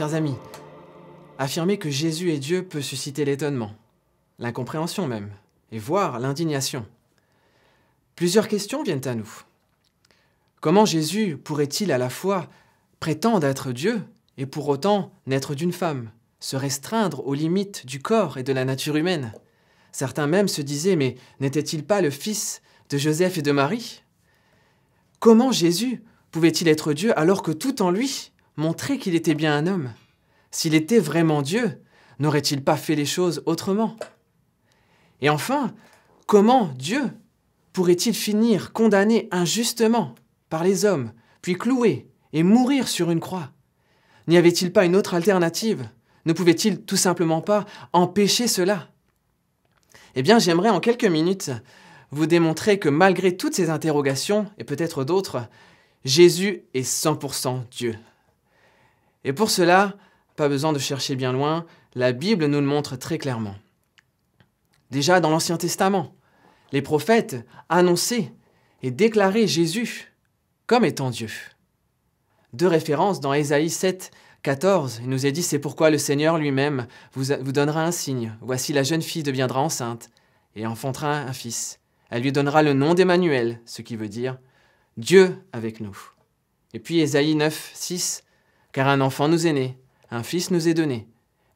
chers amis, affirmer que Jésus est Dieu peut susciter l'étonnement, l'incompréhension même, et voire l'indignation. Plusieurs questions viennent à nous. Comment Jésus pourrait-il à la fois prétendre être Dieu et pour autant naître d'une femme, se restreindre aux limites du corps et de la nature humaine? Certains même se disaient, mais n'était-il pas le fils de Joseph et de Marie? Comment Jésus pouvait-il être Dieu alors que tout en lui montrait qu'il était bien un homme? S'il était vraiment Dieu, n'aurait-il pas fait les choses autrement? Et enfin, comment Dieu pourrait-il finir condamné injustement par les hommes, puis cloué et mourir sur une croix? N'y avait-il pas une autre alternative? Ne pouvait-il tout simplement pas empêcher cela? Eh bien, j'aimerais en quelques minutes vous démontrer que malgré toutes ces interrogations, et peut-être d'autres, Jésus est 100% Dieu. Et pour cela, pas besoin de chercher bien loin, la Bible nous le montre très clairement. Déjà dans l'Ancien Testament, les prophètes annonçaient et déclaraient Jésus comme étant Dieu. Deux références dans Ésaïe 7, 14, il nous est dit « C'est pourquoi le Seigneur lui-même vous donnera un signe. Voici la jeune fille deviendra enceinte et enfantera un fils. Elle lui donnera le nom d'Emmanuel, ce qui veut dire Dieu avec nous. » Et puis Ésaïe 9, 6, « Car un enfant nous est né, un fils nous est donné,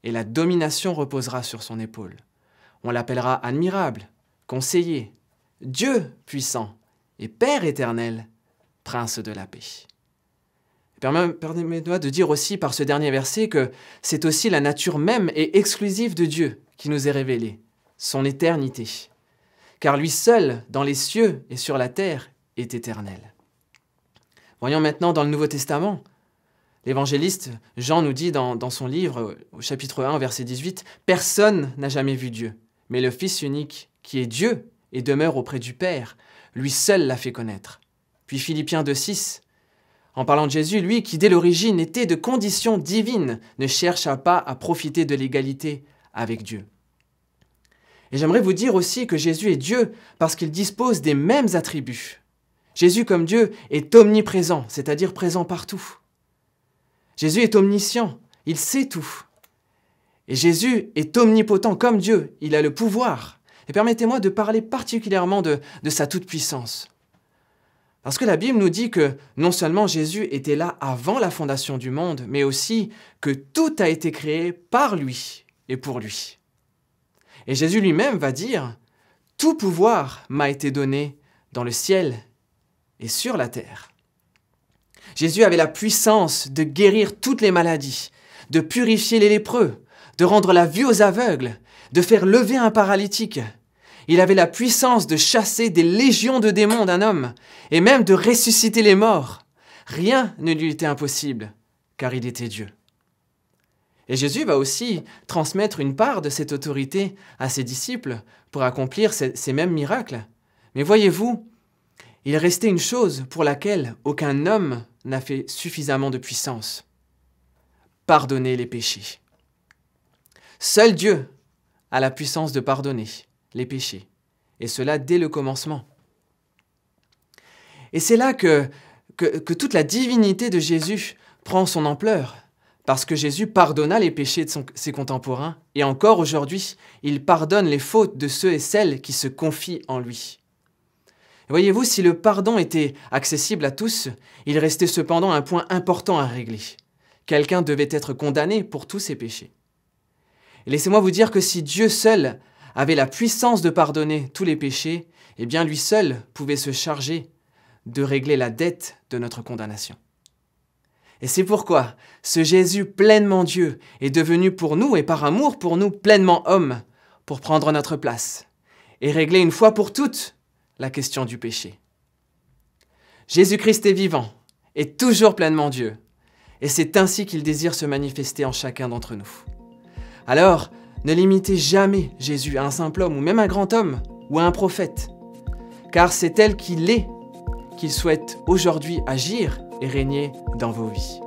et la domination reposera sur son épaule. On l'appellera admirable, conseiller, Dieu puissant et Père éternel, prince de la paix. » Permettez-moi de dire aussi par ce dernier verset que c'est aussi la nature même et exclusive de Dieu qui nous est révélée, son éternité. Car lui seul, dans les cieux et sur la terre, est éternel. Voyons maintenant dans le Nouveau Testament. L'évangéliste Jean nous dit dans son livre, au chapitre 1, verset 18, « Personne n'a jamais vu Dieu, mais le Fils unique, qui est Dieu et demeure auprès du Père, lui seul l'a fait connaître. » Puis Philippiens 2, 6, en parlant de Jésus, lui qui dès l'origine était de condition divine, ne chercha pas à profiter de l'égalité avec Dieu. Et j'aimerais vous dire aussi que Jésus est Dieu parce qu'il dispose des mêmes attributs. Jésus comme Dieu est omniprésent, c'est-à-dire présent partout. Jésus est omniscient, il sait tout. Et Jésus est omnipotent comme Dieu, il a le pouvoir. Et permettez-moi de parler particulièrement de sa toute-puissance. Parce que la Bible nous dit que non seulement Jésus était là avant la fondation du monde, mais aussi que tout a été créé par lui et pour lui. Et Jésus lui-même va dire « Tout pouvoir m'a été donné dans le ciel et sur la terre. » Jésus avait la puissance de guérir toutes les maladies, de purifier les lépreux, de rendre la vue aux aveugles, de faire lever un paralytique. Il avait la puissance de chasser des légions de démons d'un homme et même de ressusciter les morts. Rien ne lui était impossible, car il était Dieu. Et Jésus va aussi transmettre une part de cette autorité à ses disciples pour accomplir ces mêmes miracles. Mais voyez-vous, il restait une chose pour laquelle aucun homme n'a fait suffisamment de puissance. Pardonner les péchés. Seul Dieu a la puissance de pardonner les péchés, et cela dès le commencement. Et c'est là que toute la divinité de Jésus prend son ampleur, parce que Jésus pardonna les péchés de ses contemporains, et encore aujourd'hui, il pardonne les fautes de ceux et celles qui se confient en lui. Et voyez-vous, si le pardon était accessible à tous, il restait cependant un point important à régler. Quelqu'un devait être condamné pour tous ses péchés. Et laissez-moi vous dire que si Dieu seul avait la puissance de pardonner tous les péchés, eh bien lui seul pouvait se charger de régler la dette de notre condamnation. Et c'est pourquoi ce Jésus pleinement Dieu est devenu pour nous et par amour pour nous pleinement homme pour prendre notre place et régler une fois pour toutes la question du péché. Jésus-Christ est vivant et toujours pleinement Dieu et c'est ainsi qu'il désire se manifester en chacun d'entre nous. Alors, ne limitez jamais Jésus à un simple homme ou même un grand homme ou à un prophète, car c'est tel qu'il est qu'il souhaite aujourd'hui agir et régner dans vos vies.